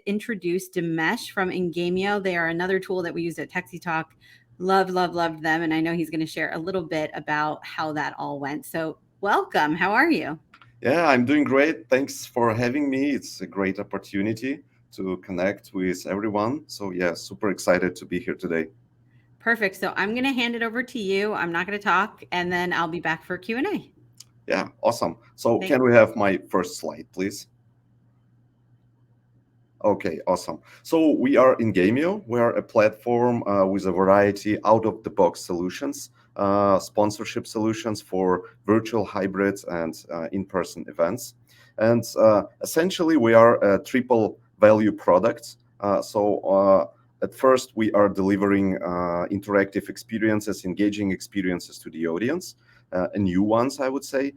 introduce Dimesh from Engamio. They are another tool that we use at techsytalk. Love them. And I know he's going to share a little bit about how that all went. So, welcome. How are you? Yeah, I'm doing great. Thanks for having me. It's a great opportunity to connect with everyone. So, yeah, super excited to be here today. Perfect. So, I'm going to hand it over to you. I'm not going to talk, and then I'll be back for Q&A. Yeah, awesome. So, Thank can we have my first slide, please? Okay, awesome. So we are Engamio. We are a platform with a variety out-of-the-box solutions, sponsorship solutions for virtual hybrids and in-person events. And essentially, we are a triple value product. At first, we are delivering interactive experiences, engaging experiences to the audience, new ones, I would say.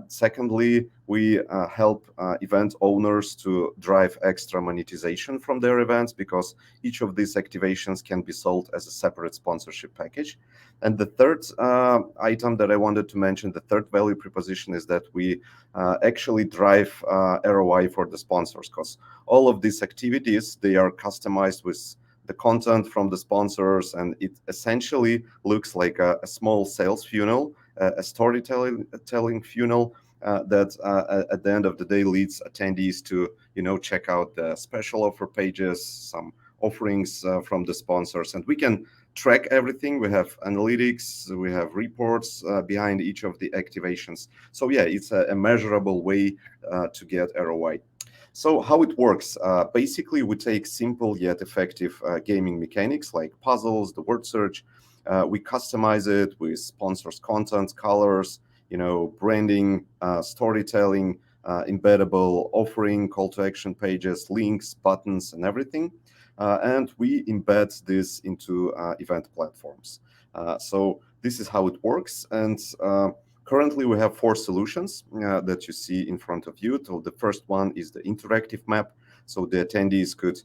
Secondly, we help event owners to drive extra monetization from their events because each of these activations can be sold as a separate sponsorship package. And the third item that I wanted to mention, the third value proposition, is that we actually drive ROI for the sponsors because all of these activities, they are customized with the content from the sponsors, and it essentially looks like a small sales funnel, a storytelling funnel that at the end of the day leads attendees to check out the special offer pages, some offerings from the sponsors, and we can track everything. We have analytics, we have reports behind each of the activations. So yeah, it's a measurable way to get ROI. So how it works? Basically, we take simple yet effective gaming mechanics like puzzles, the word search. We customize it with sponsors' content, colors, branding, storytelling, embeddable offering, call to action pages, links, buttons, and everything. And we embed this into event platforms. So this is how it works. And currently, we have four solutions that you see in front of you. So the first one is the interactive map. So the attendees could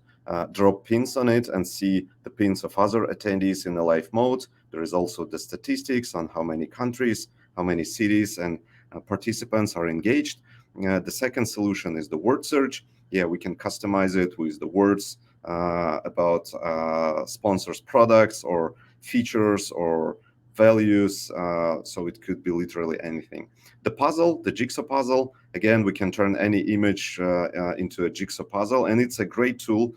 drop pins on it and see the pins of other attendees in a live mode. There is also the statistics on how many countries, how many cities and participants are engaged. The second solution is the word search. Yeah, we can customize it with the words about sponsors' products or features or values. So it could be literally anything. The puzzle, the jigsaw puzzle, again, we can turn any image into a jigsaw puzzle, and it's a great tool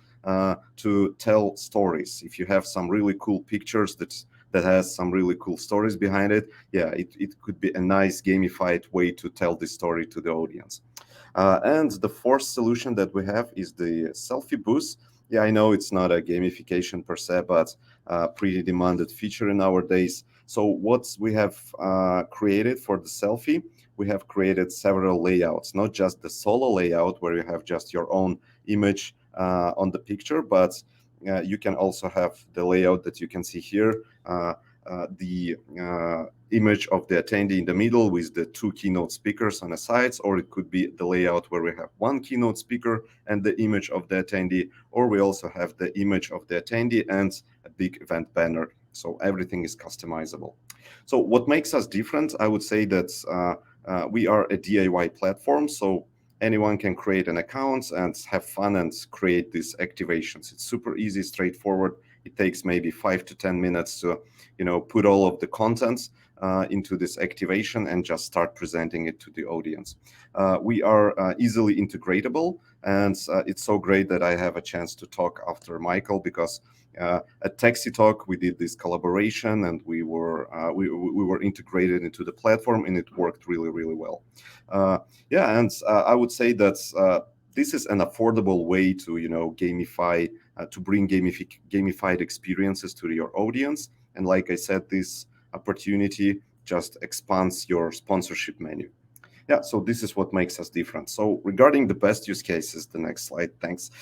to tell stories. If you have some really cool pictures that has some really cool stories behind it, yeah, it could be a nice gamified way to tell this story to the audience. And the fourth solution that we have is the selfie booth. Yeah, I know it's not a gamification per se, but a pretty demanded feature in our days. So what we have created for the selfie, we have created several layouts, not just the solo layout where you have just your own image on the picture, but you can also have the layout that you can see here, the image of the attendee in the middle with the two keynote speakers on the sides, or it could be the layout where we have one keynote speaker and the image of the attendee, or we also have the image of the attendee and a big event banner. So everything is customizable. So what makes us different, I would say that we are a DIY platform. So anyone can create an account and have fun and create these activations. It's super easy, straightforward. It takes maybe 5 to 10 minutes to, put all of the contents into this activation and just start presenting it to the audience. We are easily integratable, and it's so great that I have a chance to talk after Michael because at techsytalk we did this collaboration and we were integrated into the platform and it worked really well. Yeah, and I would say that this is an affordable way to gamify to bring gamified experiences to your audience. And like I said, this opportunity just expands your sponsorship menu. Yeah, so this is what makes us different. So regarding the best use cases, the next slide, thanks.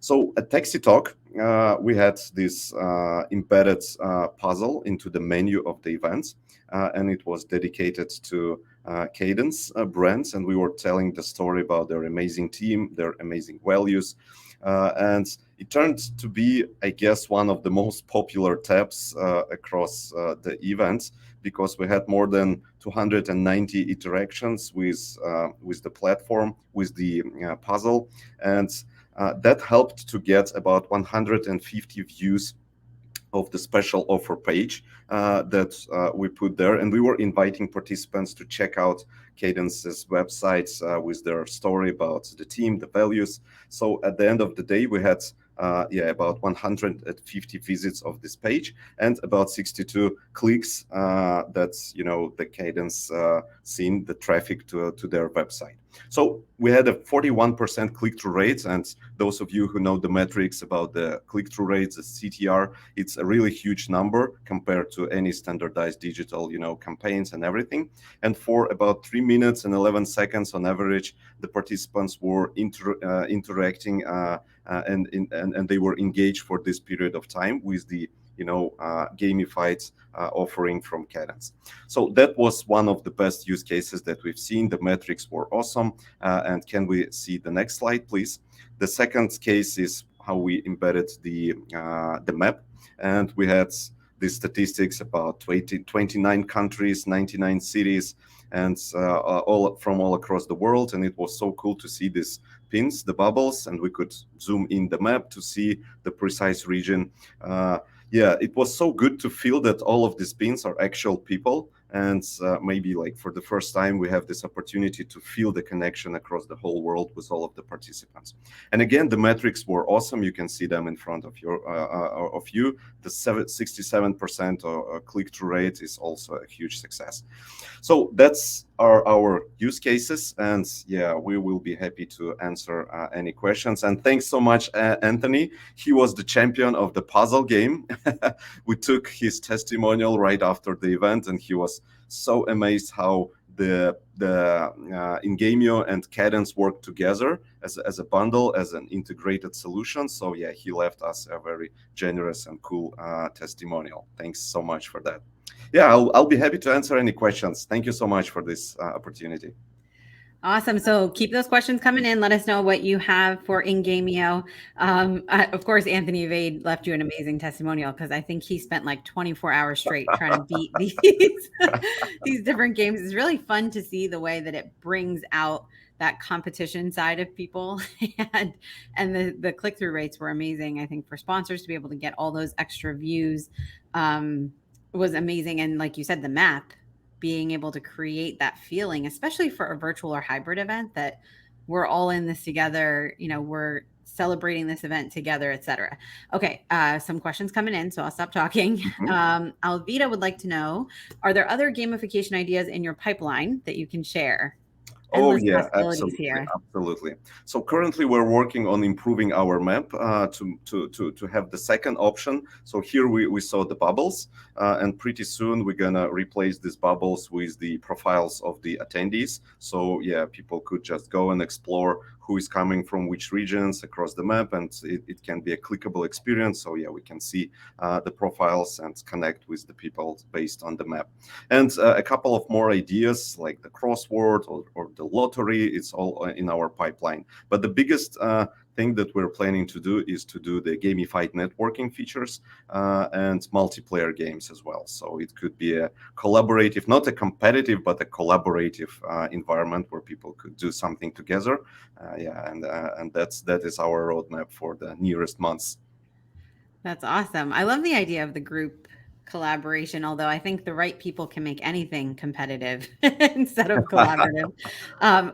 So at techsytalk, we had this embedded puzzle into the menu of the events, and it was dedicated to Cadence brands, and we were telling the story about their amazing team, their amazing values, and it turned to be, I guess, one of the most popular tabs across the events because we had more than 290 interactions with the platform, with the puzzle, and That helped to get about 150 views of the special offer page that we put there. And we were inviting participants to check out Cadence's websites with their story about the team, the values. So at the end of the day, we had about 150 visits of this page and about 62 clicks. That's the Cadence seen the traffic to their website. So we had a 41% click-through rate, and those of you who know the metrics about the click-through rates, the CTR, it's a really huge number compared to any standardized digital, campaigns and everything. And for about 3 minutes and 11 seconds on average, the participants were interacting and they were engaged for this period of time with the gamified offering from Cadence. So that was one of the best use cases that we've seen. The metrics were awesome. And can we see the next slide, please? The second case is how we embedded the map, and we had the statistics about 29 countries, 99 cities, and all across the world. And it was so cool to see these pins, the bubbles, and we could zoom in the map to see the precise region. It was so good to feel that all of these pins are actual people. And maybe like for the first time, we have this opportunity to feel the connection across the whole world with all of the participants. And again, the metrics were awesome. You can see them in front of you. The 67% click-through rate is also a huge success. So that's our use cases, and we will be happy to answer any questions. And thanks so much, Anthony. He was the champion of the puzzle game. We took his testimonial right after the event, and he was so amazed how the Engamio and Cadence work together as a bundle, as an integrated solution. So he left us a very generous and cool testimonial. Thanks so much for that. I'll be happy to answer any questions. Thank you so much for this opportunity. Awesome. So keep those questions coming in. Let us know what you have for Engamio. Of course, Anthony Vade left you an amazing testimonial because I think he spent like 24 hours straight trying to beat these different games. It's really fun to see the way that it brings out that competition side of people, and the click-through rates were amazing. I think for sponsors to be able to get all those extra views was amazing. And like you said, the map, being able to create that feeling, especially for a virtual or hybrid event, that we're all in this together, we're celebrating this event together, etc. Okay, some questions coming in, so I'll stop talking. Alvita would like to know, are there other gamification ideas in your pipeline that you can share? Endless possibilities here. Absolutely. So currently we're working on improving our map to have the second option. So here we saw the bubbles, and pretty soon we're gonna replace these bubbles with the profiles of the attendees. So people could just go and explore who is coming from which regions across the map, and it can be a clickable experience. So we can see the profiles and connect with the people based on the map. And a couple of more ideas like the crossword or the lottery, it's all in our pipeline. But the biggest thing that we're planning to do is to do the gamified networking features and multiplayer games as well. So it could be a collaborative, not a competitive, but a collaborative environment where people could do something together. And that is our roadmap for the nearest months. That's awesome. I love the idea of the group collaboration, although I think the right people can make anything competitive instead of collaborative.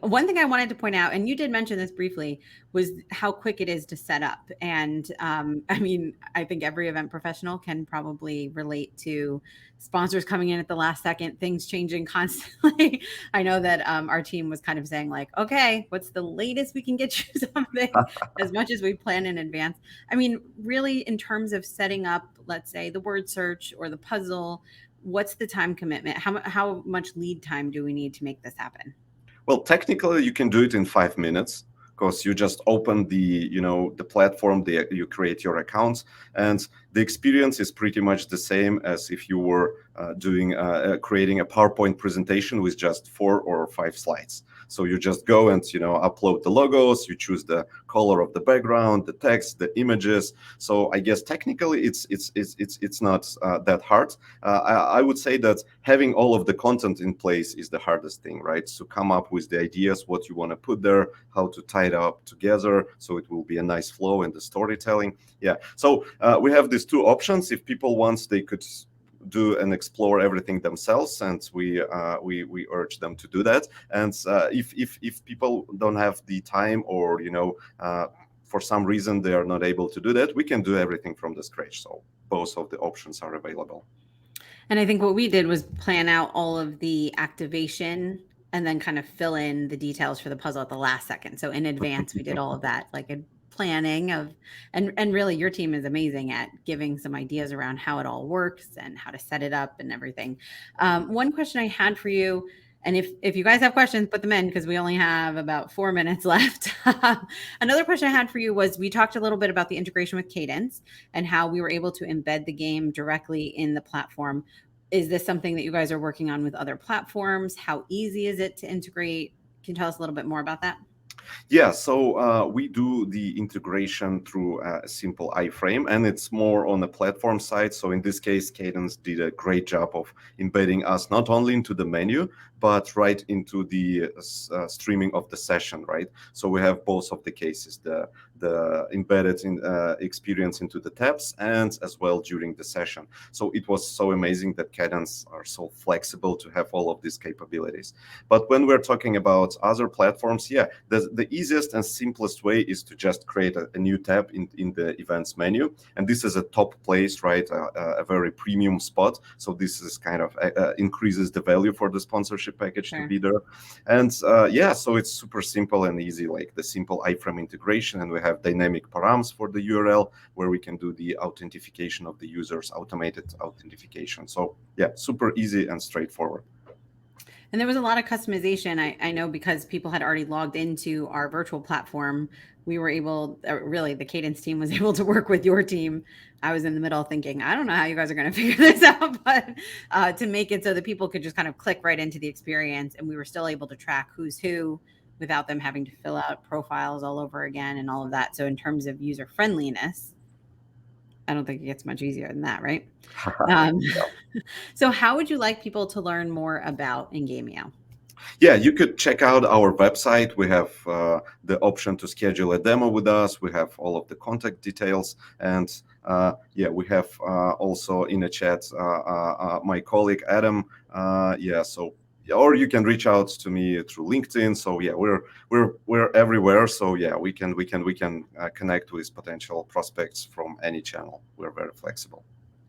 One thing I wanted to point out, and you did mention this briefly, was how quick it is to set up. And I think every event professional can probably relate to sponsors coming in at the last second, things changing constantly. I know that our team was kind of saying like, okay, what's the latest we can get you something, as much as we plan in advance. Really, in terms of setting up, let's say, the word search or the puzzle, what's the time commitment? How much lead time do we need to make this happen? Well, technically, you can do it in 5 minutes, because you just open the platform, you create your accounts, and the experience is pretty much the same as if you were creating a PowerPoint presentation with just 4 or 5 slides. So you just go and upload the logos, you choose the color of the background, the text, the images. So I guess technically it's not that hard. I would say that having all of the content in place is the hardest thing, right? To come up with the ideas, what you want to put there, how to tie it up together so it will be a nice flow in the storytelling. Yeah. So we have these two options. If people want, they could do and explore everything themselves, and we urge them to do that. And if people don't have the time, or for some reason they are not able to do that, we can do everything from the scratch. So both of the options are available. And I think what we did was plan out all of the activation and then kind of fill in the details for the puzzle at the last second. So in advance, we did all of that, like a planning of, and really your team is amazing at giving some ideas around how it all works and how to set it up and everything. One question I had for you, and if you guys have questions, put them in because we only have about 4 minutes left. Another question I had for you was, we talked a little bit about the integration with Cadence and how we were able to embed the game directly in the platform. Is this something that you guys are working on with other platforms? How easy is it to integrate? Can you tell us a little bit more about that? Yeah, so we do the integration through a simple iframe, and it's more on the platform side. So in this case, Cadence did a great job of embedding us not only into the menu, but right into the streaming of the session, right? So we have both of the cases, the embedded experience into the tabs, and as well during the session. So it was so amazing that Cadence are so flexible to have all of these capabilities. But when we're talking about other platforms, yeah, the easiest and simplest way is to just create a new tab in the events menu. And this is a top place, right? A very premium spot. So this is kind of increases the value for the sponsorship package to be there. And yeah, so it's super simple and easy, like the simple iframe integration. And we have dynamic params for the URL where we can do the authentication of the users, automated authentication. So yeah, super easy and straightforward. And there was a lot of customization. I know because people had already logged into our virtual platform, we were able, really, the Cadence team was able to work with your team. I was in the middle thinking, I don't know how you guys are going to figure this out, but to make it so that people could just kind of click right into the experience, and we were still able to track who's who without them having to fill out profiles all over again and all of that. So in terms of user friendliness, I don't think it gets much easier than that, right? So how would you like people to learn more about Engamio? Yeah, you could check out our website. We have the option to schedule a demo with us. We have all of the contact details. And yeah, we have also in a chat my colleague Adam. Yeah, so or you can reach out to me through LinkedIn. So yeah, we're everywhere. So yeah, we can connect with potential prospects from any channel. We're very flexible.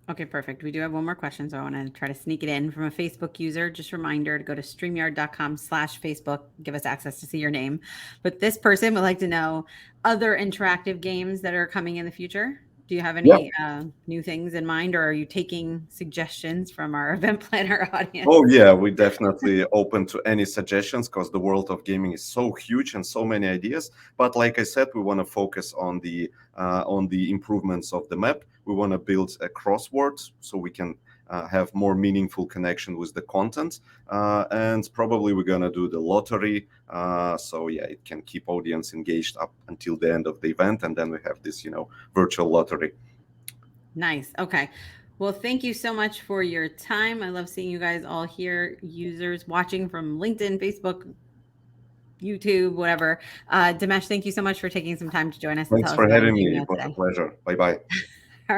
Okay, perfect. We do have one more question, so I want to try to sneak it in from a Facebook user. Just a reminder to go to streamyard.com/Facebook, give us access to see your name. But this person would like to know other interactive games that are coming in the future. Do you have any new things in mind, or are you taking suggestions from our event planner audience? Oh yeah, we definitely open to any suggestions because the world of gaming is so huge and so many ideas. But like I said, we want to focus on the improvements of the map. We want to build a crossword so we can have more meaningful connection with the content, and probably we're gonna do the lottery. So yeah, it can keep audience engaged up until the end of the event, and then we have this virtual lottery. Nice. Okay. Well, thank you so much for your time. I love seeing you guys all here, users watching from LinkedIn, Facebook, YouTube, whatever. Dimesh, thank you so much for taking some time to join us and Thanks tell us for about having me. Engamio It was a today. pleasure. Bye bye.